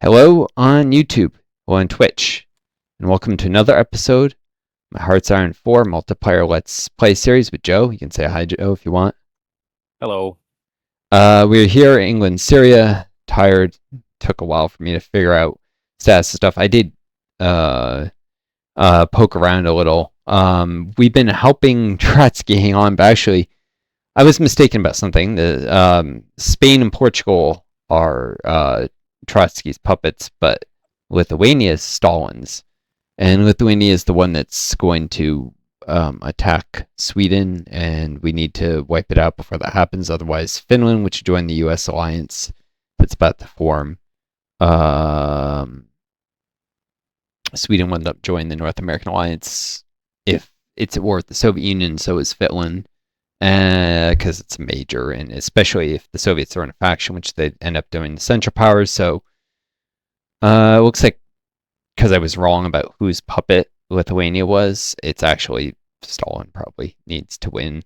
Hello on YouTube, hello on Twitch, and welcome to another episode of my Hearts Iron 4 multiplayer Let's Play series with Joe. You can say hi, Joe, if you want. Hello. We're here in England, Syria. Tired. Took a while for me to figure out status and stuff. I did poke around a little. We've been helping Trotsky hang on, but actually, I was mistaken about something. Spain and Portugal are Trotsky's puppets, but Lithuania is Stalin's. And Lithuania is the one that's going to attack Sweden, and we need to wipe it out before that happens. Otherwise, Finland, which joined the U.S. alliance that's about to form, Sweden will end up joining the North American alliance if it's at war with the Soviet Union. So is Finland, because it's a major, and especially if the Soviets are in a faction, which they end up doing the Central Powers. So it looks like, because I was wrong about whose puppet Lithuania was, it's actually Stalin probably needs to win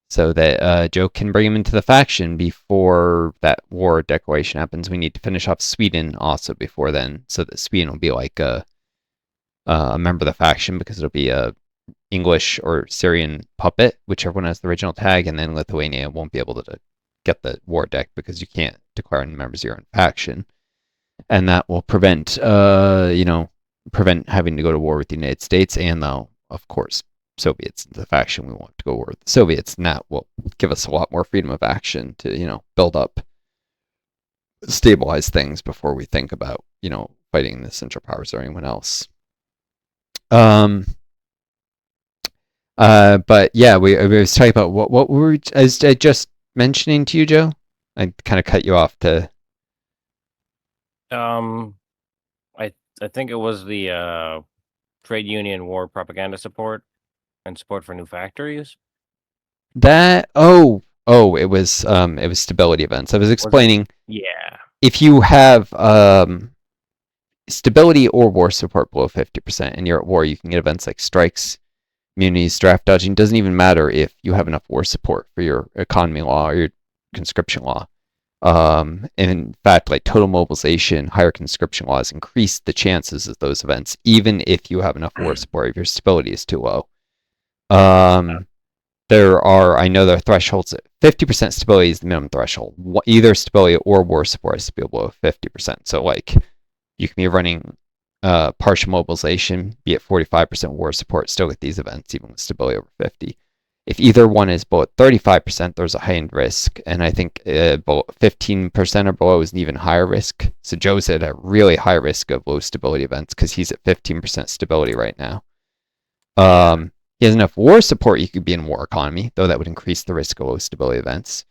so that Joe can bring him into the faction before that war declaration happens. We need to finish off Sweden also before then, so that Sweden will be like a member of the faction, because it'll be a English or Syrian puppet, whichever one has the original tag, and then Lithuania won't be able to get the war deck because you can't declare any members of your own faction. And that will prevent having to go to war with the United States, and though, of course, Soviets into the faction. We want to go to war with the Soviets, and that will give us a lot more freedom of action to, build up, stabilize things before we think about, fighting the Central Powers or anyone else. But yeah, we was talking about what were I just mentioning to you, Joe. I kind of cut you off to. I think it was the trade union war propaganda support and support for new factories. That it was stability events. I was explaining. Yeah. If you have stability or war support below 50%, and you're at war, you can get events like strikes, immunities, draft dodging. Doesn't even matter if you have enough war support for your economy law or your conscription law. And in fact, like total mobilization, higher conscription laws increase the chances of those events, even if you have enough war support, if your stability is too low. There are thresholds. 50% stability is the minimum threshold. Either stability or war support has to be below 50%. So like, you can be running partial mobilization, be at 45% war support, still get these events, even with stability over 50. If either one is below 35%, there's a heightened risk, and I think below 15% or below is an even higher risk. So Joe's at a really high risk of low stability events because he's at 15% stability right now. He has enough war support, you could be in war economy, though that would increase the risk of low stability events.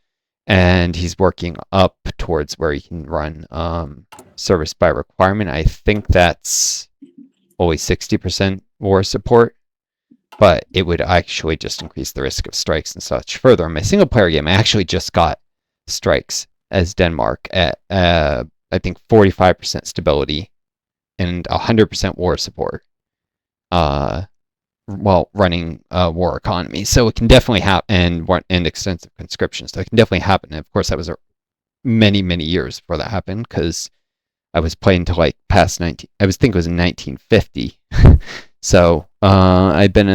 And he's working up towards where he can run service by requirement. I think that's only 60% war support, but it would actually just increase the risk of strikes and such further. In my single player game, I actually just got strikes as Denmark at I think 45% stability and 100% war support while running war economy. So it can definitely happen, and extensive conscription. So it can definitely happen. And of course, that was many, many years before that happened, because I was playing to like past 19. I think it was in 1950. So I've been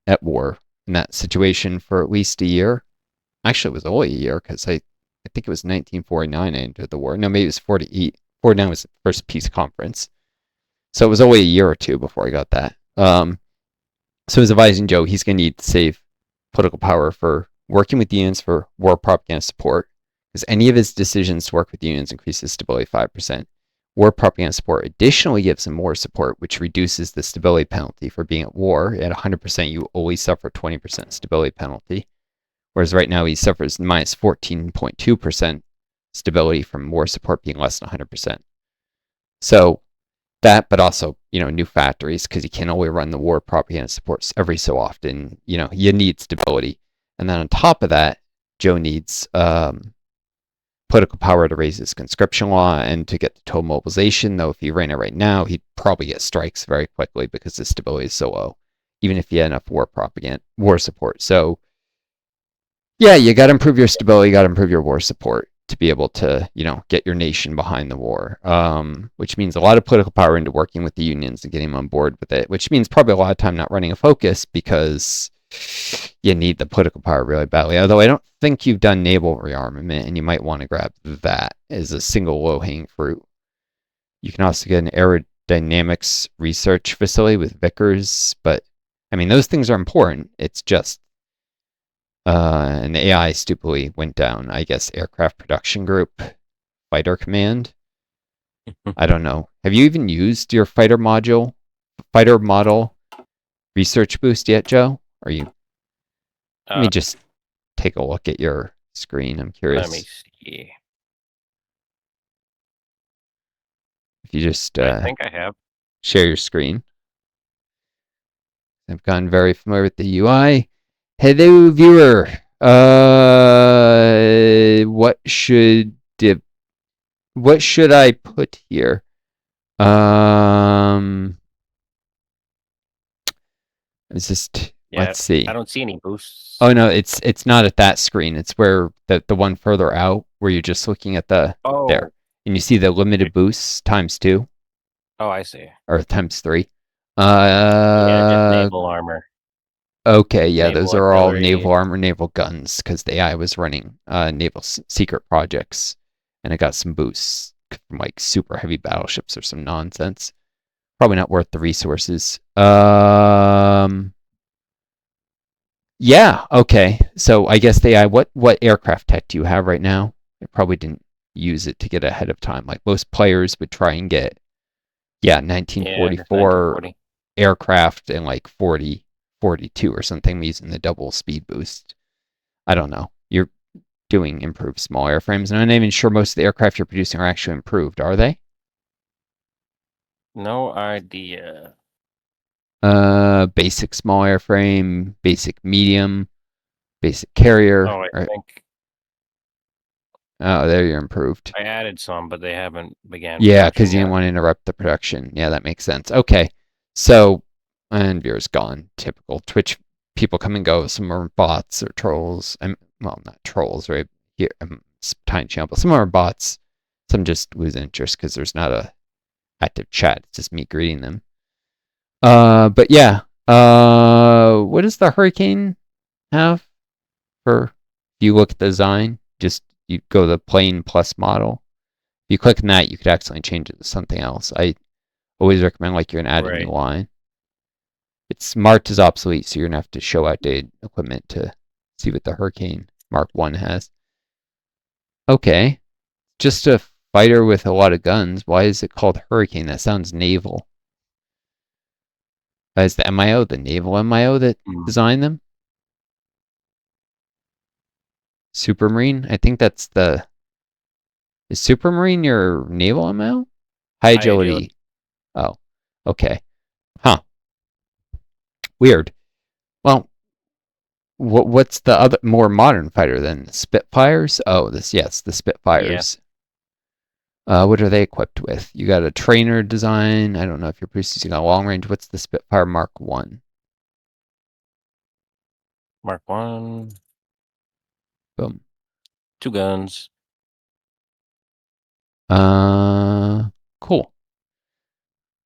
at war in that situation for at least a year. Actually, it was only a year, because I think it was 1949 I entered the war. No, maybe it was 48. 49 was the first peace conference. So it was only a year or two before I got that. So I was advising Joe, he's going to need to save political power for working with unions for war propaganda support, because any of his decisions to work with unions increases stability 5%. War propaganda support additionally gives him more support, which reduces the stability penalty for being at war. At 100%, you always suffer 20% stability penalty, whereas right now he suffers minus 14.2% stability from war support being less than 100%. So that, but also, new factories, because you can only run the war propaganda supports every so often. You need stability. And then on top of that, Joe needs political power to raise his conscription law and to get the total mobilization, though if he ran it right now, he'd probably get strikes very quickly because the stability is so low, even if he had enough war support. So yeah, you got to improve your stability, you got to improve your war support. to be able to, get your nation behind the war, which means a lot of political power into working with the unions and getting them on board with it, which means probably a lot of time not running a focus because you need the political power really badly. Although I don't think you've done naval rearmament, and you might want to grab that as a single low-hanging fruit. You can also get an aerodynamics research facility with Vickers, but I mean, those things are important. It's just and the AI stupidly went down. I guess aircraft production group, fighter command. I don't know. Have you even used your fighter model research boost yet, Joe? Are you? Let me just take a look at your screen. I'm curious. Let me see. If you just I think I have. Share your screen. I've gotten very familiar with the UI. Hello, viewer. What should I put here? It's just let's see. I don't see any boosts. Oh no, it's not at that screen. It's where the one further out where you're just looking at the there, and you see the limited boosts ×2. Oh, I see. Or ×3. Just naval armor. Okay, yeah, naval those are artillery. all naval armor, naval guns, because the AI was running naval secret projects, and it got some boosts from like super heavy battleships or some nonsense. Probably not worth the resources. Yeah, okay. So I guess the AI, what aircraft tech do you have right now? I probably didn't use it to get ahead of time. Like most players would try and get 1944 aircraft and like 42 or something using the double speed boost. I don't know. You're doing improved small airframes, and I'm not even sure most of the aircraft you're producing are actually improved, are they? No idea. Basic small airframe, basic medium, basic carrier. Oh, I think. Oh, there you're improved. I added some, but they haven't began. Yeah, because you didn't want to interrupt the production. Yeah, that makes sense. Okay, so and Veer's gone. Typical Twitch people come and go. Some are bots or trolls. Well, not trolls, right? Here, tiny channel, but some are bots. Some just lose interest because there's not a active chat. It's just me greeting them. But yeah. What does the Hurricane have for? If you look at the design, just you go to the plain plus model. If you click on that, you could accidentally change it to something else. I always recommend like you're gonna add a new line. It's marked as obsolete, so you're gonna have to show outdated equipment to see what the Hurricane Mark 1 has. Okay, just a fighter with a lot of guns. Why is it called Hurricane? That sounds naval. Is the MIO the naval MIO that designed them? Supermarine? I think that's the... Is Supermarine your naval MIO? High agility. Oh, okay. Huh. Weird. Well, what's the other more modern fighter then? Spitfires? Oh, the Spitfires. Yeah. What are they equipped with? You got a trainer design. I don't know if you're producing a long range. What's the Spitfire Mark 1? Mark 1. Boom. 2 guns. Cool.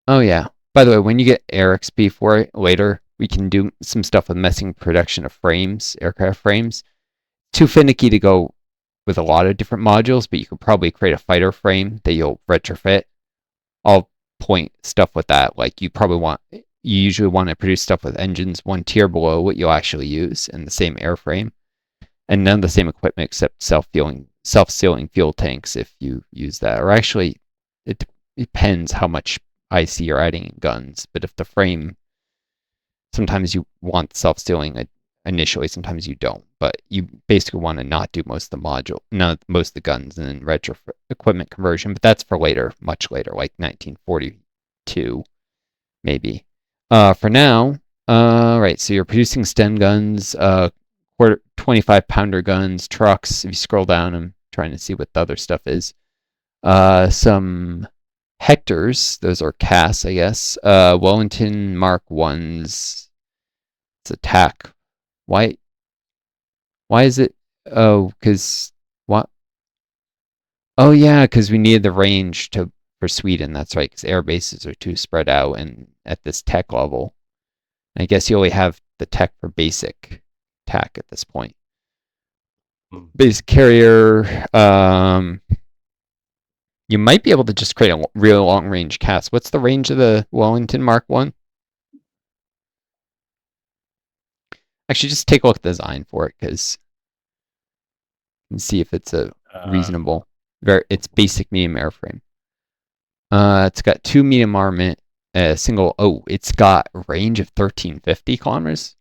Oh yeah. By the way, when you get Air XP for it later, we can do some stuff with messing production of frames, aircraft frames. Too finicky to go with a lot of different modules, but you could probably create a fighter frame that you'll retrofit. I'll point stuff with that. Like you usually want to produce stuff with engines 1 tier below what you'll actually use in the same airframe. And none of the same equipment except self-sealing fuel tanks if you use that. Or actually, it depends how much IC you're adding in guns. But if the frame, sometimes you want self-sealing initially, sometimes you don't. But you basically want to not do most of the guns and then retro equipment conversion. But that's for later, much later, like 1942, maybe. For now, right, so you're producing Sten guns, 25-pounder guns, trucks. If you scroll down, I'm trying to see what the other stuff is. Some Hectors, those are Cass, I guess. Wellington Mark 1s. It's attack. Why is it? Oh, because what? Oh yeah, because we needed the range to for Sweden. That's right, because air bases are too spread out and at this tech level. I guess you only have the tech for basic attack at this point. Basic carrier. You might be able to just create a real long range cast. What's the range of the Wellington Mark One? Actually, just take a look at the design for it because and see if it's a reasonable. It's basic medium airframe. It's got 2 medium armament, single. Oh, it's got a range of 1350 kilometers.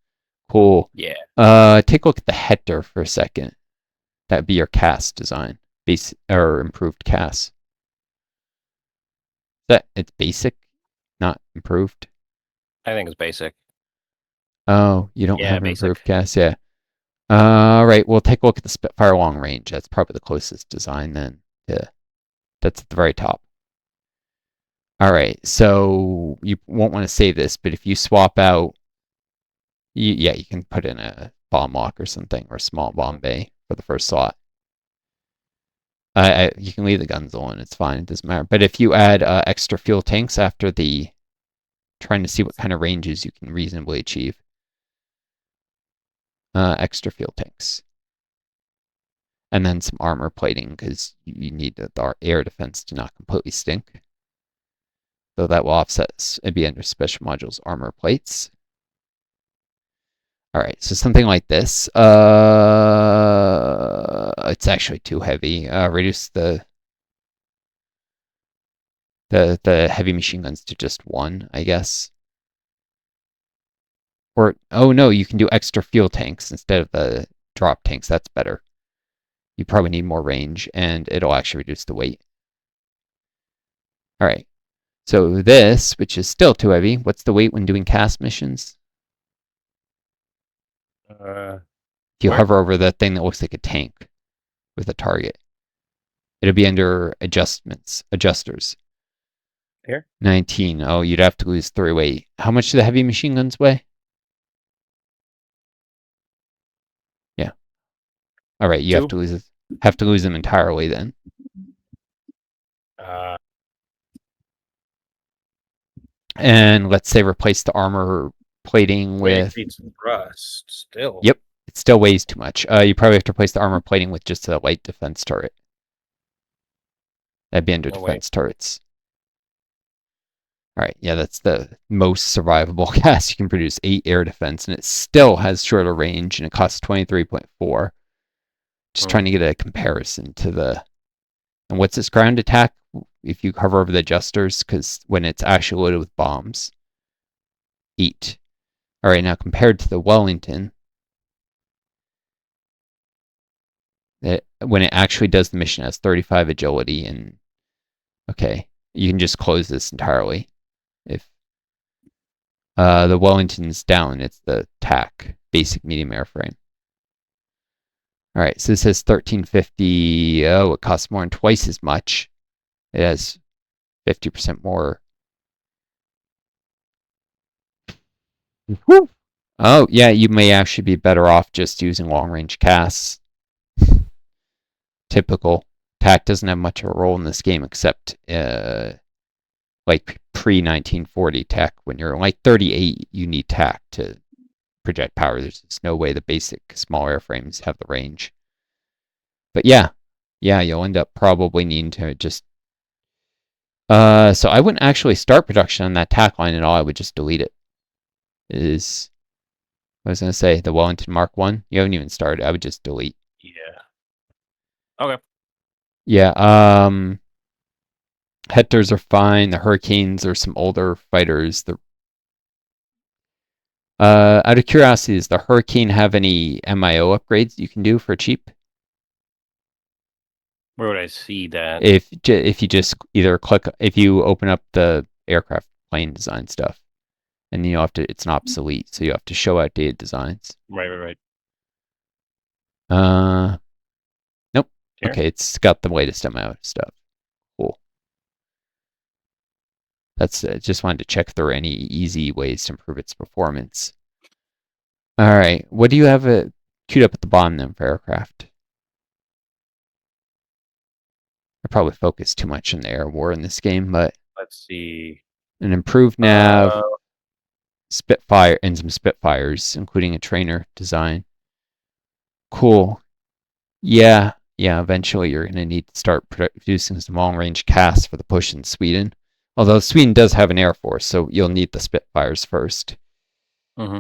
Cool. Yeah. Take a look at the header for a second. That'd be your cast design, base or improved cast. That it's basic, not improved. I think it's basic. Oh, you don't Yeah, have an basic. improved cast, yeah. All right, we'll take a look at the Spitfire long range. That's probably the closest design then. Yeah, that's at the very top. All right, so you won't want to save this, but if you swap out, yeah, you can put in a bomb lock or something, or a small bomb bay for the first slot. You can leave the guns on, it's fine, it doesn't matter. But if you add extra fuel tanks after the, trying to see what kind of ranges you can reasonably achieve. Extra fuel tanks. And then some armor plating, because you need the air defense to not completely stink. So that will offset, it'd be under special modules armor plates. All right, so something like this. It's actually too heavy. Reduce the heavy machine guns to just one, I guess. Or oh no, you can do extra fuel tanks instead of the drop tanks. That's better. You probably need more range, and it'll actually reduce the weight. All right. So this, which is still too heavy, what's the weight when doing cast missions? If you hover over the thing that looks like a tank with a target, it'll be under adjusters. Here? 19. Oh, you'd have to lose 3 weight. How much do the heavy machine guns weigh? Yeah. All right, you 2. have to lose them entirely then. And let's say replace the armor plating with. It's rust still. Yep, it still weighs too much. You probably have to replace the armor plating with just a light defense turret. That'd be under defense turrets. All right, yeah, that's the most survivable cast you can produce. 8 air defense, and it still has shorter range, and it costs 23.4. Just trying to get a comparison to the. And what's its ground attack? If you hover over the adjusters, because when it's actually loaded with bombs, 8. All right, now compared to the Wellington, when it actually does the mission, it has 35 agility, and okay, you can just close this entirely. If the Wellington's down, it's the TAC, basic medium airframe. All right, so this says 1350. Oh, it costs more than twice as much. It has 50% more. Woo! Oh, yeah, you may actually be better off just using long-range casts. Typical. TAC doesn't have much of a role in this game except like pre-1940 TAC. When you're like 38, you need TAC to project power. There's just no way the basic small airframes have the range. But yeah, you'll end up probably needing to just. So I wouldn't actually start production on that TAC line at all. I would just delete it. I was gonna say the Wellington Mark One. You haven't even started. I would just delete. Yeah. Okay. Yeah. Hectors are fine. The Hurricanes are some older fighters. Out of curiosity, does the Hurricane have any MIO upgrades you can do for cheap? Where would I see that? If you just either if you open up the aircraft plane design stuff, and you have to, it's an obsolete, so you have to show outdated designs. Right. Nope. Here? Okay, it's got the latest MIO stuff. Cool. That's just wanted to check if there were any easy ways to improve its performance. All right, what do you have queued up at the bottom then for aircraft? I probably focused too much on the air war in this game, but Let's see. an improved nav, Spitfire, and some Spitfires, including a trainer design. Cool. Yeah, eventually you're going to need to start producing some long-range casts for the push in Sweden. Although Sweden does have an air force, so you'll need the Spitfires first,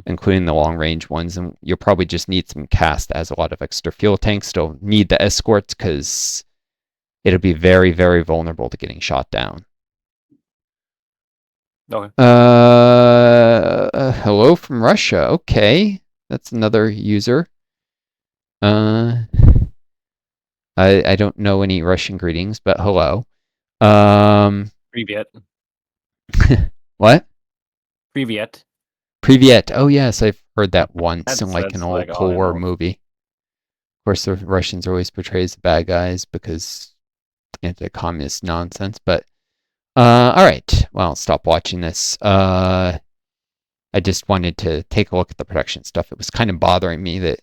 including the long-range ones, and you'll probably just need some cast that has a lot of extra fuel tanks. Don't need the escorts because it'll be very, very vulnerable to getting shot down. Okay. Hello from Russia. Okay, that's another user. I don't know any Russian greetings, but hello. Privyet. What? Privyet. Privyet. Oh yes, I've heard that once in like an old like Cold War movie. Of course, the Russians are always portrayed as the bad guys because anti-communist nonsense. But all right. Well, stop watching this. I just wanted to take a look at the production stuff. It was kind of bothering me that.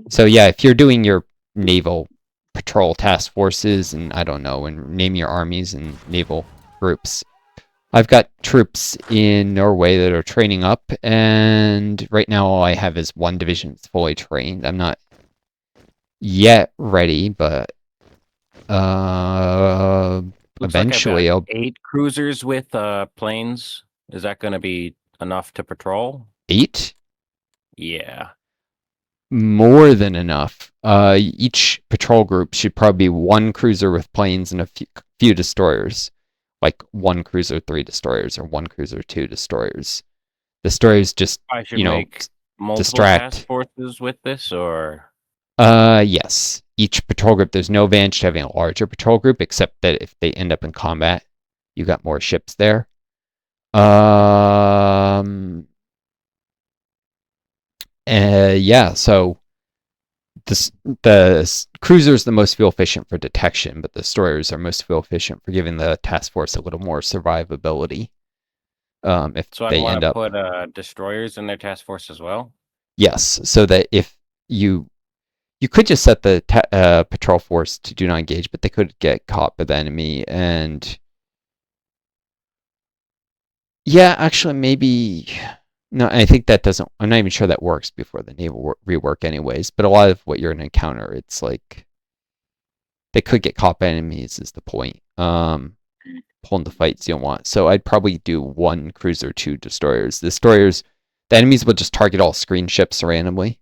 So yeah, if you're doing your naval patrol task forces and I don't know, and name your armies and naval groups. I've got troops in Norway that are training up, and right now all I have is one division that's fully trained. I'm not yet ready, but eventually like I've got 8 cruisers with planes. Is that going to be enough to patrol? 8? Yeah. More than enough. Each patrol group should probably be 1 cruiser with planes and a few destroyers. Like 1 cruiser, 3 destroyers, or 1 cruiser, 2 destroyers. Destroyers just, make multiple distract. task forces with this, or? Yes. Each patrol group, there's no advantage to having a larger patrol group, except that if they end up in combat, you got more ships there. Yeah, so the cruiser is the most fuel efficient for detection, but the destroyers are most fuel efficient for giving the task force a little more survivability. If so they I end up put destroyers in their task force as well. Yes, so that if you could just set the patrol force to do not engage, but they could get caught by the enemy, and yeah, actually maybe. No, I think that doesn't. I'm not even sure that works before the naval rework, anyways. But a lot of what you're going to encounter, it's like they could get caught by enemies. Is the point? Pulling the fights you don't want. So I'd probably do 1 cruiser, 2 destroyers. The enemies will just target all screen ships randomly,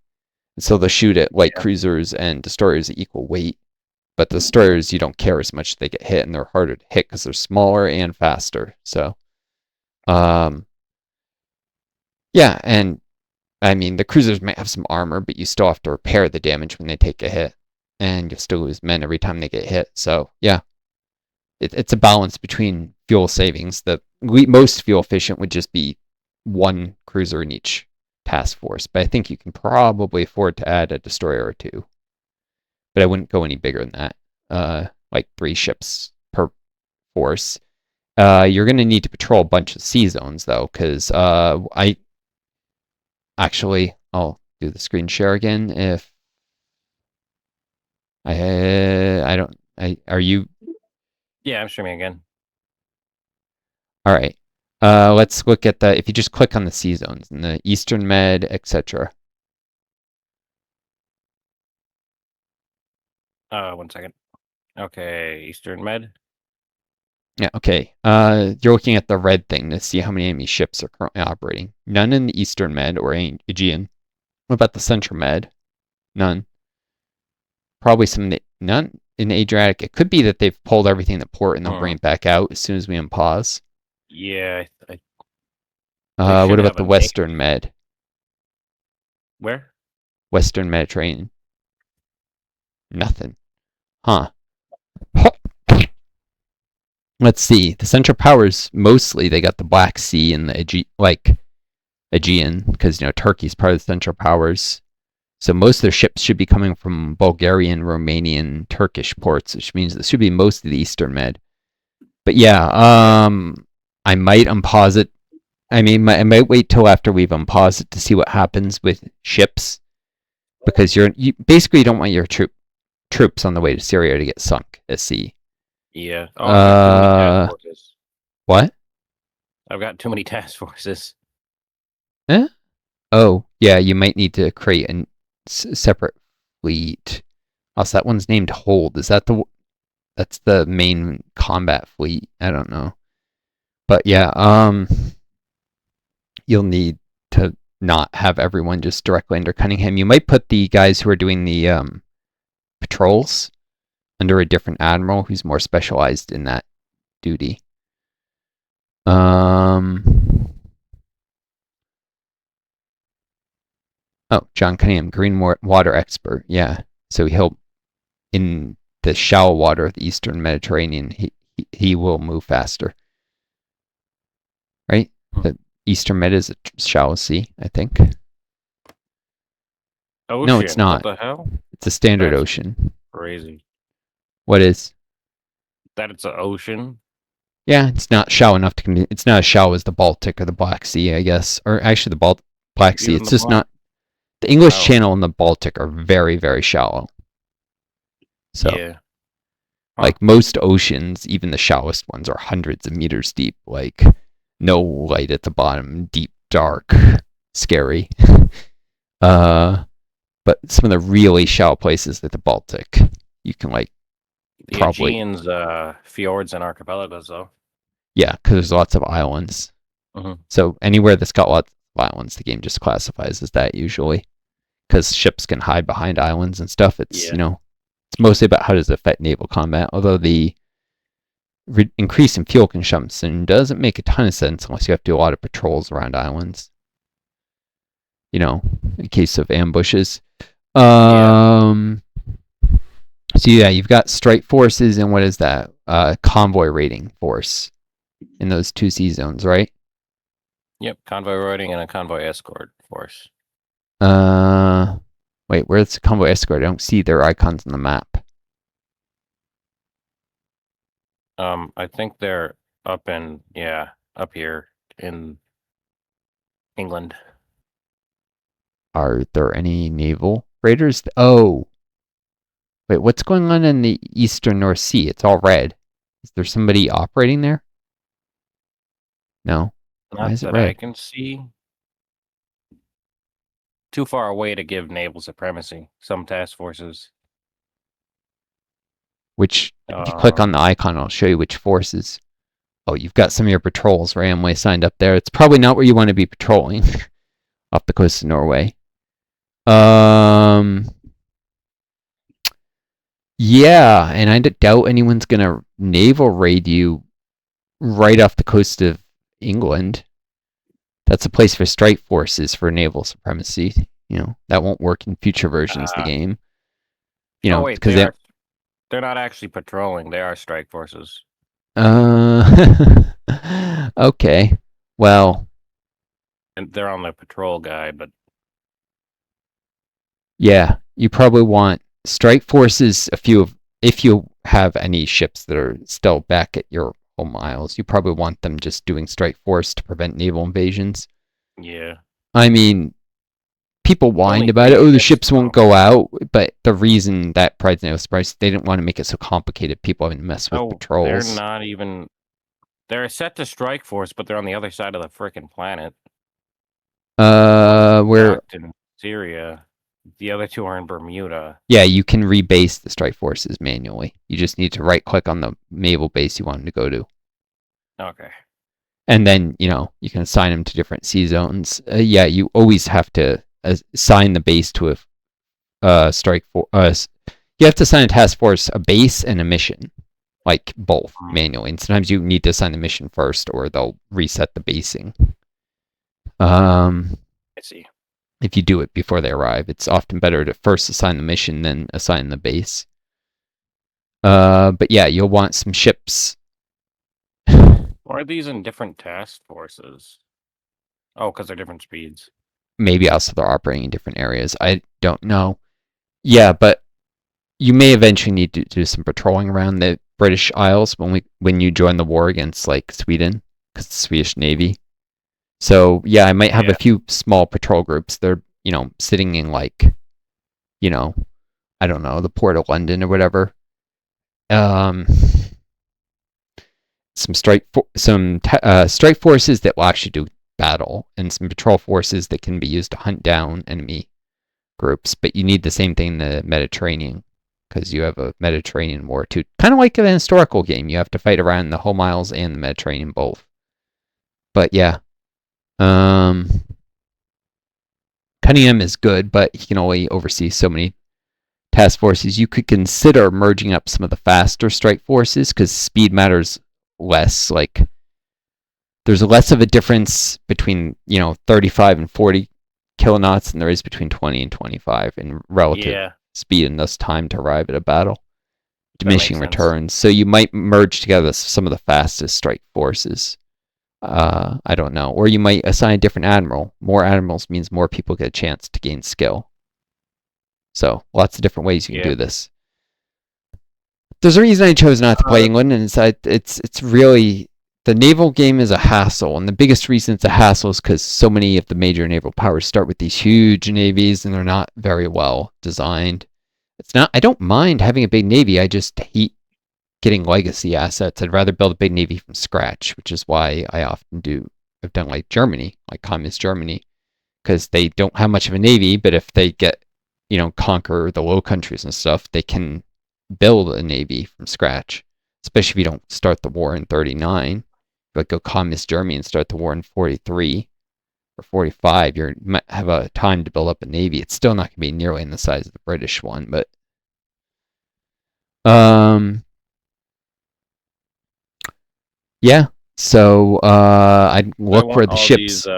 and so they'll shoot at light cruisers and destroyers at equal weight. But the destroyers, you don't care as much if they get hit, and they're harder to hit because they're smaller and faster. So, yeah, and I mean, the cruisers might have some armor, but you still have to repair the damage when they take a hit, and you'll still lose men every time they get hit. So, yeah, it's a balance between fuel savings. The most fuel efficient would just be 1 cruiser in each task force, but I think you can probably afford to add a destroyer or 2. But I wouldn't go any bigger than that, like 3 ships per force. You're going to need to patrol a bunch of sea zones, though, because I'll do the screen share again if are you? Yeah, I'm streaming again. All right. Let's look at if you just click on the sea zones in the Eastern Med, etc. 1 second. Okay, Eastern Med. Yeah, okay. You're looking at the red thing to see how many enemy ships are currently operating. None in the Eastern Med or Aegean. What about the Central Med? None. Probably none in Adriatic. It could be that they've pulled everything to port and they'll bring it back out as soon as we unpause. Yeah. What about the Western Med? Where? Western Mediterranean. Nothing. Huh. Let's see. The Central Powers, mostly they got the Black Sea and the Aegean, because Turkey's part of the Central Powers. So most of their ships should be coming from Bulgarian, Romanian, Turkish ports, which means this should be most of the Eastern Med. But yeah, I might unpause it. I mean, I might wait till after we've unpaused it to see what happens with ships, because you basically don't want your troops on the way to Syria to get sunk at sea. Yeah. Oh, I've got too many task forces. What? I've got too many task forces. Eh? Oh, yeah, you might need to create a separate fleet. Also, that one's named Hold. Is that that's the main combat fleet? I don't know. But yeah, you'll need to not have everyone just directly under Cunningham. You might put the guys who are doing the patrols under a different admiral who's more specialized in that duty. Oh, John Cunningham, green water expert. Yeah, so he'll in the shallow water of the Eastern Mediterranean. He will move faster, right? The Eastern Med is a shallow sea, I think. Ocean. No, it's not. What the hell? It's a standard That's ocean. crazy. What is? That it's an ocean? Yeah, it's not shallow enough to. It's not as shallow as the Baltic or the Black Sea, I guess. Or actually, the Black Sea. It's just not. The English Channel and the Baltic are very, very shallow. So, yeah. like most oceans, even the shallowest ones are hundreds of meters deep. Like, no light at the bottom, deep, dark, scary. But some of the really shallow places like the Baltic, you can like the probably Aegean's fjords and archipelagos, though. Yeah, because there's lots of islands. So anywhere that's got lots of islands, the game just classifies as that usually, because ships can hide behind islands and stuff. It's it's mostly about how does it affect naval combat. Although the increase in fuel consumption doesn't make a ton of sense unless you have to do a lot of patrols around islands. In case of ambushes. So yeah, you've got strike forces and what is that? Convoy raiding force in those two sea zones, right? Yep, convoy raiding and a convoy escort force. Wait, where's the convoy escort? I don't see their icons on the map. I think they're up here in England. Are there any naval raiders? Oh. Wait, what's going on in the eastern North Sea? It's all red. Is there somebody operating there? No. Why is it red? I can see. Too far away to give naval supremacy. Some task forces. If you click on the icon, I'll show you which forces. Oh, you've got some of your patrols randomly signed up there. It's probably not where you want to be patrolling off the coast of Norway. Yeah, and I doubt anyone's going to naval raid you right off the coast of England. That's a place for strike forces for naval supremacy. That won't work in future versions of the game. Because they're not actually patrolling. They are strike forces. Okay. Well. And they're on the patrol guide, but. Yeah, you probably want strike forces. If you have any ships that are still back at your home isles, you probably want them just doing strike force to prevent naval invasions. Yeah. I mean, people whined about it. Oh, the ships won't go out. But the reason that Pride's Naval Surprise, they didn't want to make it so complicated. People having to mess with patrols. They're not even. They're set to strike force, but they're on the other side of the frickin' planet. Where in Syria. The other two are in Bermuda. Yeah, you can rebase the strike forces manually. You just need to right-click on the naval base you want them to go to. Okay. And then, you can assign them to different sea zones. Yeah, you always have to assign the base to a strike force. You have to assign a task force a base and a mission, like both manually. And sometimes you need to assign the mission first, or they'll reset the basing. I see. If you do it before they arrive, it's often better to first assign the mission, then assign the base. But yeah, you'll want some ships. Why are these in different task forces? Oh, because they're different speeds. Maybe also they're operating in different areas. I don't know. Yeah, but you may eventually need to do some patrolling around the British Isles when you join the war against like Sweden, because the Swedish Navy. So yeah, I might have a few small patrol groups. They're sitting in like, I don't know, the port of London or whatever. some strike forces that will actually do battle, and some patrol forces that can be used to hunt down enemy groups. But you need the same thing in the Mediterranean, because you have a Mediterranean war too. Kind of like an historical game. You have to fight around the home isles and the Mediterranean both. But yeah. Cunningham is good, but he can only oversee so many task forces. You could consider merging up some of the faster strike forces, because speed matters less. Like, there's less of a difference between 35 and 40 kilonauts than there is between 20 and 25 in relative speed and thus time to arrive at a battle. Diminishing returns. So you might merge together some of the fastest strike forces. I don't know. Or you might assign a different admiral. More admirals means more people get a chance to gain skill. So lots of different ways you can do this. There's a reason I chose not to play England, and it's really, the naval game is a hassle, and the biggest reason it's a hassle is because so many of the major naval powers start with these huge navies, and they're not very well designed. I don't mind having a big navy. I just hate getting legacy assets. I'd rather build a big navy from scratch, which is why I often I've done like Germany, like communist Germany, because they don't have much of a navy, but if they get, conquer the Low Countries and stuff, they can build a navy from scratch, especially if you don't start the war in 39. Like, go communist Germany and start the war in 43 or 45, you might have a time to build up a navy. It's still not going to be nearly in the size of the British one, but yeah. So I'd look for the ships. These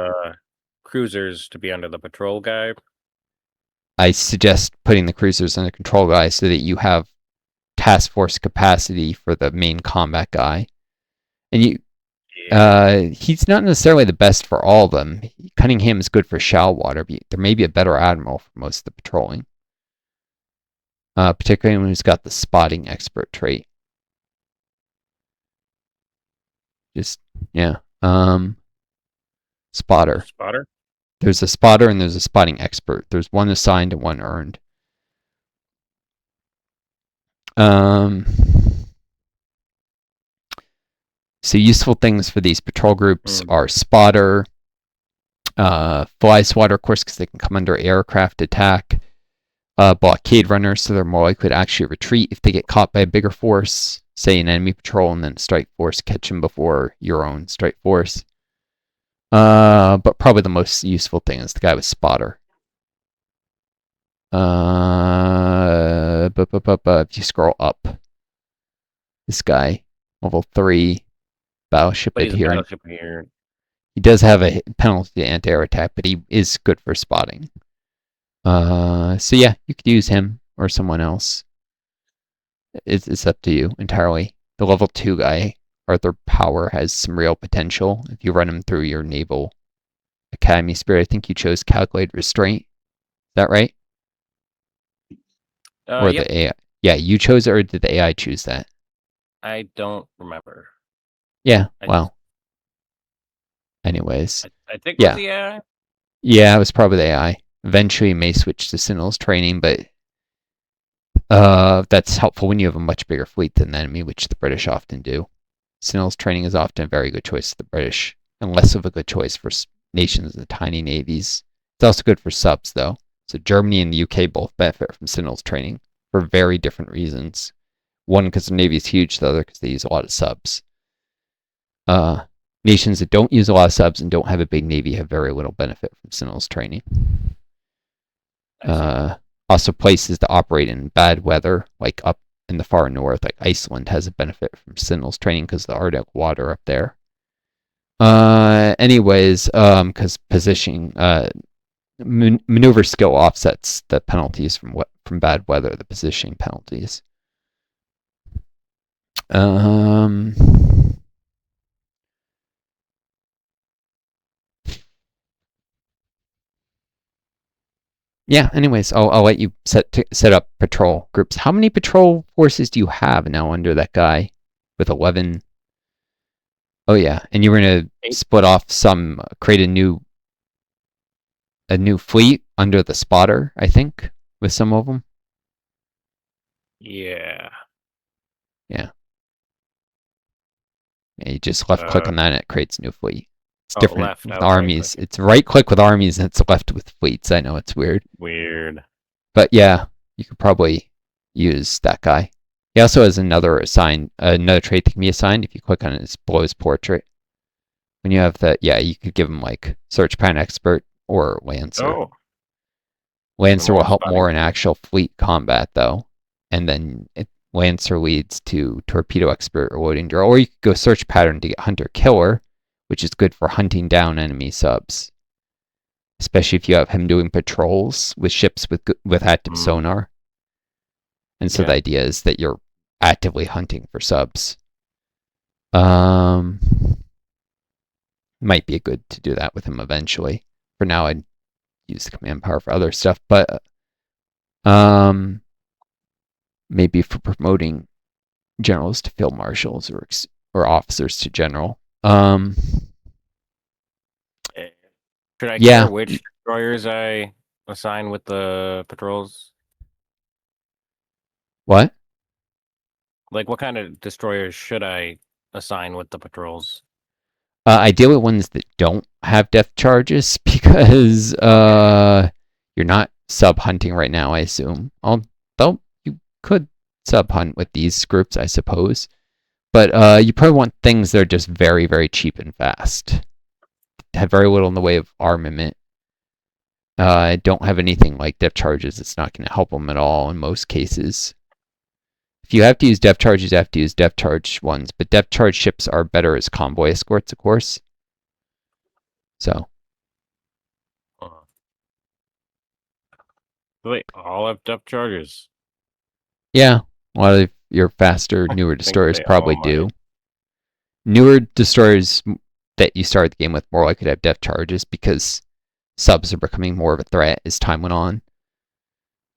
cruisers to be under the patrol guy. I suggest putting the cruisers under control guy so that you have task force capacity for the main combat guy. And he's not necessarily the best for all of them. Cunningham is good for shallow water, but there may be a better admiral for most of the patrolling. Particularly when he's got the spotting expert trait. Spotter. Spotter? There's a spotter and there's a spotting expert. There's one assigned and one earned. So useful things for these patrol groups are spotter, fly swatter, of course, because they can come under aircraft attack, blockade runners, so they're more likely to actually retreat if they get caught by a bigger force, say an enemy patrol, and then strike force catch them before your own strike force. But probably the most useful thing is the guy with spotter. If you scroll up, this guy, level 3, battleship adherent. He does have a penalty to anti-air attack, but he is good for spotting. So yeah, you could use him or someone else. It's up to you entirely. The level 2 guy, Arthur Power, has some real potential if you run him through your Naval Academy Spirit. I think you chose Calculated Restraint. Is that right? Or the AI? Yeah, you chose it, or did the AI choose that? I don't remember. Yeah, well. Anyways. I think it was the AI? Yeah, it was probably the AI. Eventually you may switch to Sentinel's training, but that's helpful when you have a much bigger fleet than the enemy, which the British often do. Sentinel's training is often a very good choice for the British, and less of a good choice for nations with tiny navies. It's also good for subs, though. So Germany and the UK both benefit from Sentinel's training for very different reasons. One, because their navy is huge, the other, because they use a lot of subs. Nations that don't use a lot of subs and don't have a big navy have very little benefit from Sentinel's training. Also, places that operate in bad weather, like up in the far north, like Iceland, has a benefit from Sentinel's training because of the Arctic water up there. Anyways, because positioning, maneuver skill offsets the penalties from bad weather, the positioning penalties. Yeah, anyways, I'll let you set up patrol groups. How many patrol forces do you have now under that guy with 11? Oh yeah, and you were gonna split off create a new fleet under the spotter, I think, with some of them. Yeah. Yeah. Yeah, you just left click on that and it creates a new fleet. It's Oh, different left. with I was armies. right-clicking. It's right click with armies and it's left with fleets. I know it's weird. Weird. But yeah, you could probably use that guy. He also has another trait that can be assigned if you click on it. Below his portrait. When you have that, yeah, you could give him like search pattern expert or Lancer. Oh. Lancer will help spotting. more in actual fleet combat though, and then Lancer leads to torpedo expert or loading drill. Or you could go search pattern to get hunter killer, which is good for hunting down enemy subs, especially if you have him doing patrols with ships with active sonar. And so the idea is that you're actively hunting for subs. Might be good to do that with him eventually. For now, I'd use the command power for other stuff, but maybe for promoting generals to field marshals or officers to general. Should I care which destroyers I assign with the patrols? What? Like, what kind of destroyers should I assign with the patrols? Ideally ones that don't have depth charges, because you're not sub hunting right now, I assume. Although you could sub hunt with these groups, I suppose. But you probably want things that are just very, very cheap and fast. Have very little in the way of armament. Don't have anything like depth charges. It's not going to help them at all in most cases. If you have to use depth charges, you have to use depth charge ones. But depth charge ships are better as convoy escorts, of course. So. Wait, all have depth charges? Yeah, a lot of your faster, newer destroyers probably do. Newer destroyers that you start the game with more likely to have depth charges because subs are becoming more of a threat as time went on.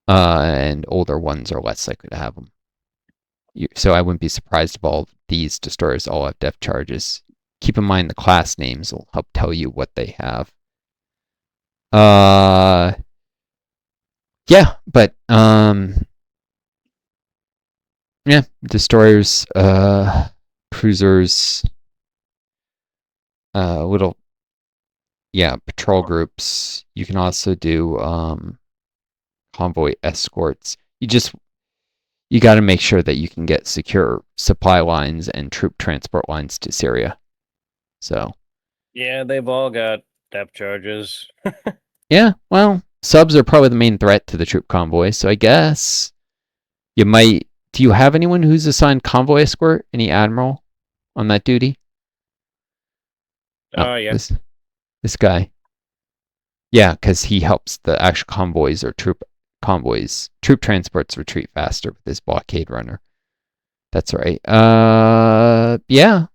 And older ones are less likely to have them. So I wouldn't be surprised if all these destroyers all have depth charges. Keep in mind the class names will help tell you what they have. Yeah, but yeah, destroyers, cruisers, patrol groups. You can also do convoy escorts. You got to make sure that you can get secure supply lines and troop transport lines to Syria. So. Yeah, they've all got depth charges. Yeah, well, subs are probably the main threat to the troop convoy, so I guess you might. Do you have anyone who's assigned convoy escort? Any admiral on that duty? Yeah. This guy. Yeah, because he helps the actual convoys or troop transports retreat faster with his blockade runner. That's right. Yeah.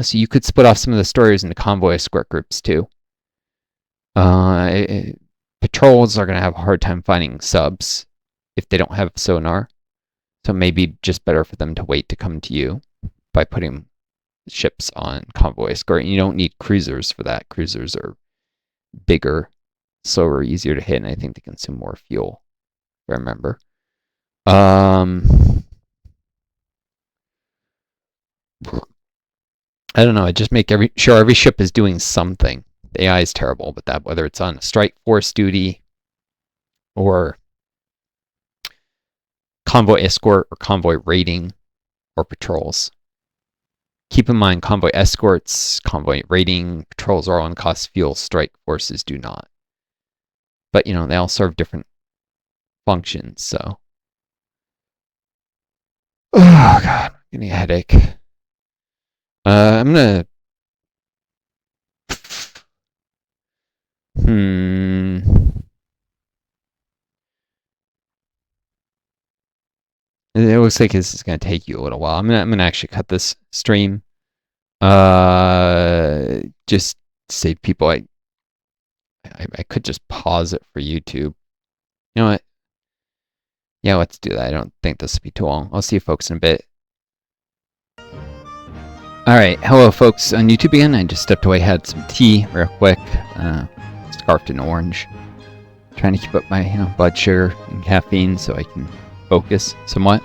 So you could split off some of the stories into convoy escort groups too. Patrols are going to have a hard time finding subs if they don't have sonar. So maybe just better for them to wait to come to you by putting ships on convoy escort. You don't need cruisers for that. Cruisers are bigger, slower, easier to hit, and I think they consume more fuel, if I remember. I don't know. I just make sure every ship is doing something. The AI is terrible, but that whether it's on a strike force duty or convoy escort or convoy raiding or patrols. Keep in mind, convoy escorts, convoy raiding, patrols are all on cost fuel. Strike forces do not. But, they all serve different functions, so. Oh, God. I'm getting a headache. I'm going to... It looks like this is going to take you a little while. I'm gonna actually cut this stream. Just save people. I could just pause it for YouTube. You know what? Yeah, let's do that. I don't think this will be too long. I'll see you folks in a bit. Alright, hello folks on YouTube again. I just stepped away, had some tea real quick. Scarfed an orange. Trying to keep up my blood sugar and caffeine so I can focus somewhat.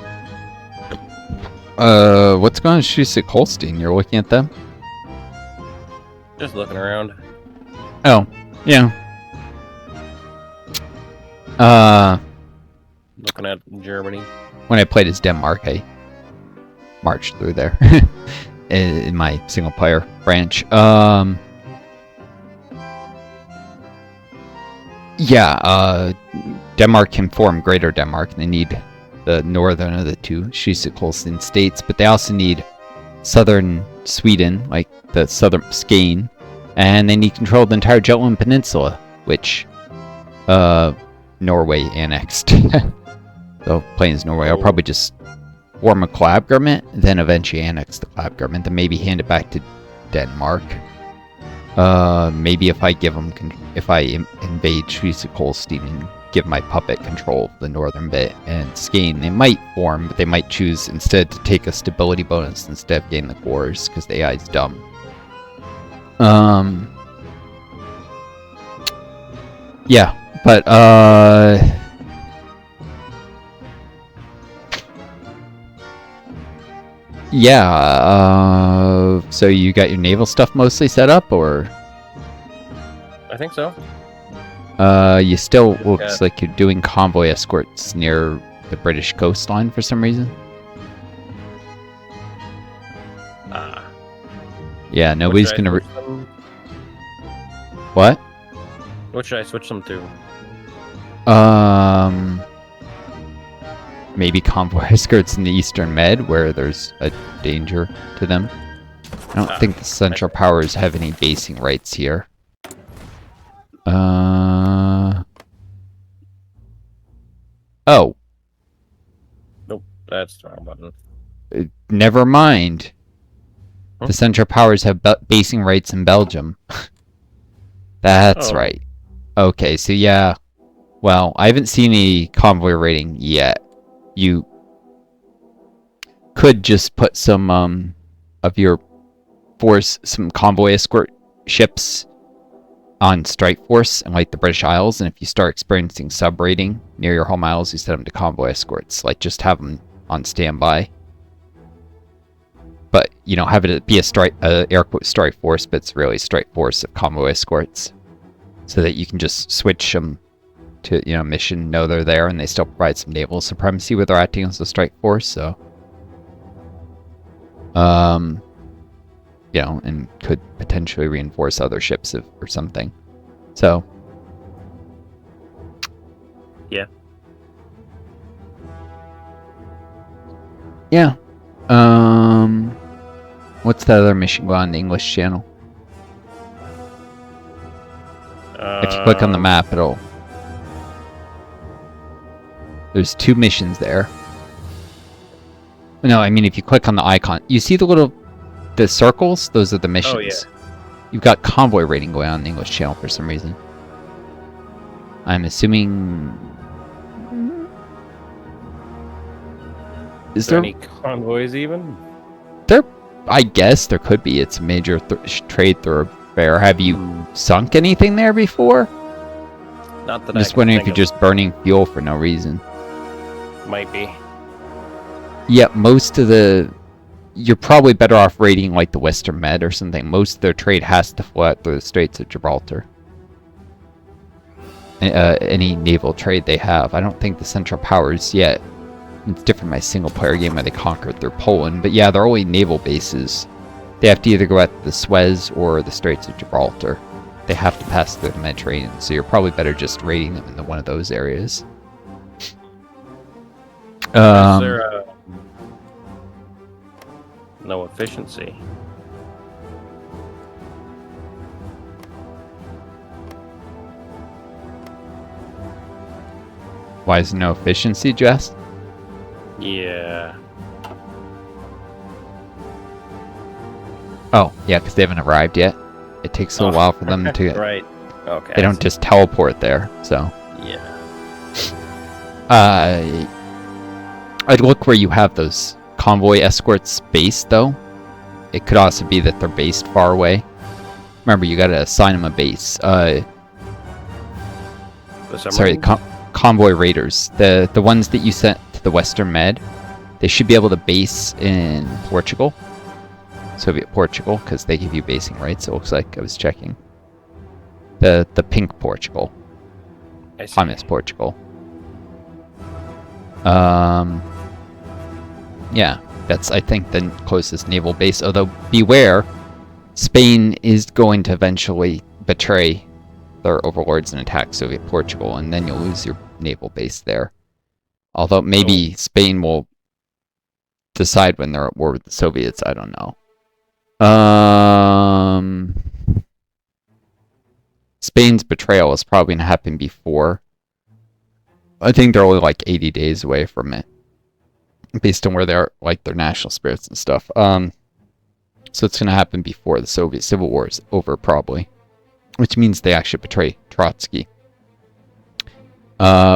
What's going on with Socialist Holstein? You're looking at them? Just looking around. Oh, yeah. Looking at Germany. When I played as Denmark, I marched through there in my single player branch. Yeah, Denmark can form Greater Denmark. They need the northern of the two Schleswig-Holstein states, but they also need southern Sweden, like the southern Skane, and they need control of the entire Jutland Peninsula, which Norway annexed. So playing as Norway, I'll probably just form a collab government, then eventually annex the collab government, then maybe hand it back to Denmark. Maybe if I give them, if I invade Schleswig-Holstein and give my puppet control of the northern bit and Skane, they might form, but they might choose instead to take a stability bonus instead of getting the cores because the AI is dumb. Yeah, but yeah, so you got your naval stuff mostly set up, or? I think so. You still looks like you're doing convoy escorts near the British coastline for some reason. Yeah, nobody's gonna. What? What should I switch them to? Maybe convoy escorts in the Eastern Med, where there's a danger to them. I don't think the Central Powers have any basing rights here. Oh. Nope, that's the wrong button. Never mind. The Central Powers have basing rights in Belgium. That's right. Okay, so yeah. Well, I haven't seen any convoy rating yet. You could just put some of your force, some convoy escort ships on strike force and like the British Isles, and if you start experiencing sub rating near your home isles, you set them to convoy escorts. Like just have them on standby. But you know, have it be a strike, air quote strike force, but it's really strike force of convoy escorts, so that you can just switch them to, you know, mission, know they're there, and they still provide some naval supremacy where they're acting as a strike force. So, you know, and could potentially reinforce other ships or something. So, yeah, yeah. What's the other mission go on the English channel? If you click on the map, it'll. There's 2 missions there. No, I mean if you click on the icon, you see the circles? Those are the missions. Oh, yeah. You've got convoy rating going on the English channel for some reason. I'm assuming. Is there any convoys even? I guess there could be. It's a major trade thoroughfare. Have you sunk anything there before? Not that I'm just wondering if you're just burning fuel for no reason. Might be. Yeah, most of the... You're probably better off raiding like the Western Med or something. Most of their trade has to flow out through the Straits of Gibraltar. Any naval trade they have. I don't think the Central Powers yet. It's different my single player game where they conquered through Poland. But yeah, they're only naval bases. They have to either go out the Suez or the Straits of Gibraltar. They have to pass through the Mediterranean. So you're probably better just raiding them in one of those areas. Is there no efficiency? Why is there no efficiency, Jess? Yeah. Oh, yeah, because they haven't arrived yet. It takes a while for them to... Right. Okay. They don't just teleport there, so... Yeah. I'd look where you have those convoy escorts based, though. It could also be that they're based far away. Remember, you gotta assign them a base. Sorry, convoy raiders. The ones that you sent to the Western Med, they should be able to base in Portugal. Soviet Portugal, because they give you basing rights, it looks like. I was checking. The pink Portugal. I see. Communist Portugal. Yeah, that's, I think, the closest naval base, although beware, Spain is going to eventually betray their overlords and attack Soviet Portugal, and then you'll lose your naval base there. Although maybe Spain will decide when they're at war with the Soviets, I don't know. Spain's betrayal is probably going to happen before. I think they're only like 80 days away from it, based on where they're, like, their national spirits and stuff. So it's going to happen before the Soviet Civil War is over, probably. Which means they actually betray Trotsky.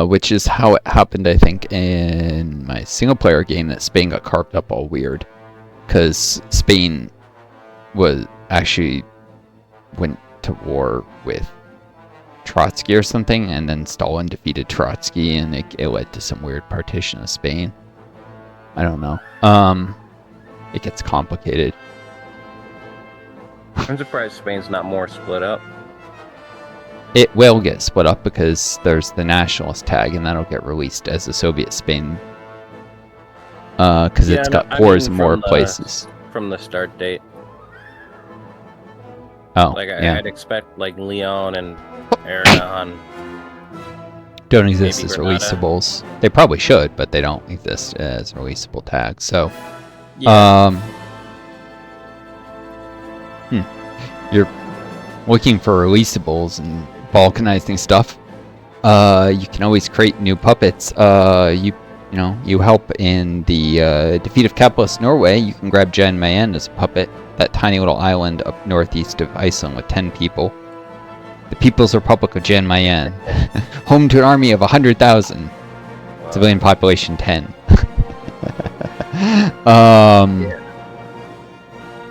Which is how it happened, I think, in my single-player game, that Spain got carved up all weird. Because Spain was actually went to war with Trotsky or something, and then Stalin defeated Trotsky, and it led to some weird partition of Spain. I don't know. It gets complicated. I'm surprised Spain's not more split up. It will get split up because there's the nationalist tag, and that'll get released as the Soviet Spain. Because it's got pores in more places. From the start date. Oh, like yeah. I'd expect like Leon and Aragon don't exist as Grenada. releasables. They probably should, but they don't exist as releasable tags. So, Yeah. You're looking for releasables and balkanizing stuff. You can always create new puppets. You help in the defeat of capitalist Norway. You can grab Jan Mayen as a puppet, that tiny little island up northeast of Iceland with 10 people. The People's Republic of Jan Mayen, home to an army of 100,000. Wow. Civilian population 10.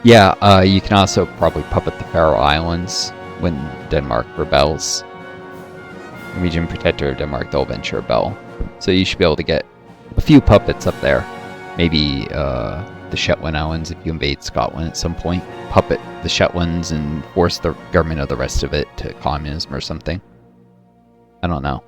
You can also probably puppet the Faroe Islands when Denmark rebels. Norwegian protector of Denmark, they'll eventually rebel. So you should be able to get a few puppets up there. Maybe the Shetland Islands if you invade Scotland at some point. Puppet the Shetlands and force the government of the rest of it to communism or something. I don't know.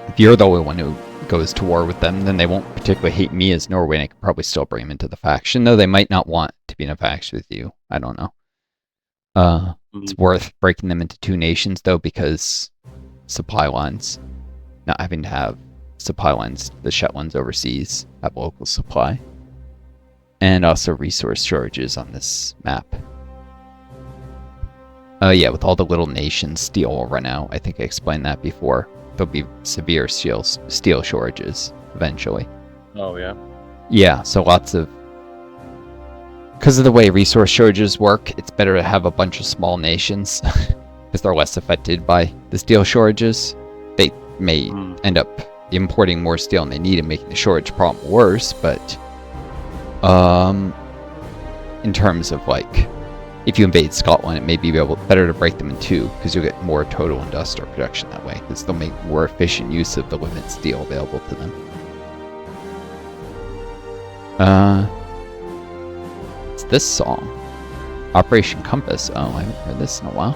If you're the only one who goes to war with them, then they won't particularly hate me as Norway, and I could probably still bring them into the faction, though they might not want to be in a faction with you. I don't know. It's worth breaking them into two nations, though, because supply lines. Not having to have supply lines, the Shetlands overseas have local supply. And also resource shortages on this map. With all the little nations, steel will run out. I think I explained that before. There'll be severe steel shortages eventually. Oh, yeah. Yeah, so lots of... Because of the way resource shortages work, it's better to have a bunch of small nations. Because they're less affected by the steel shortages. They may end up importing more steel than they need and making the shortage problem worse, but... in terms of, like... If you invade Scotland, it may be better to break them in two, because you'll get more total industrial production that way, because they'll make more efficient use of the limited steel available to them. It's this song. Operation Compass. Oh, I haven't heard this in a while.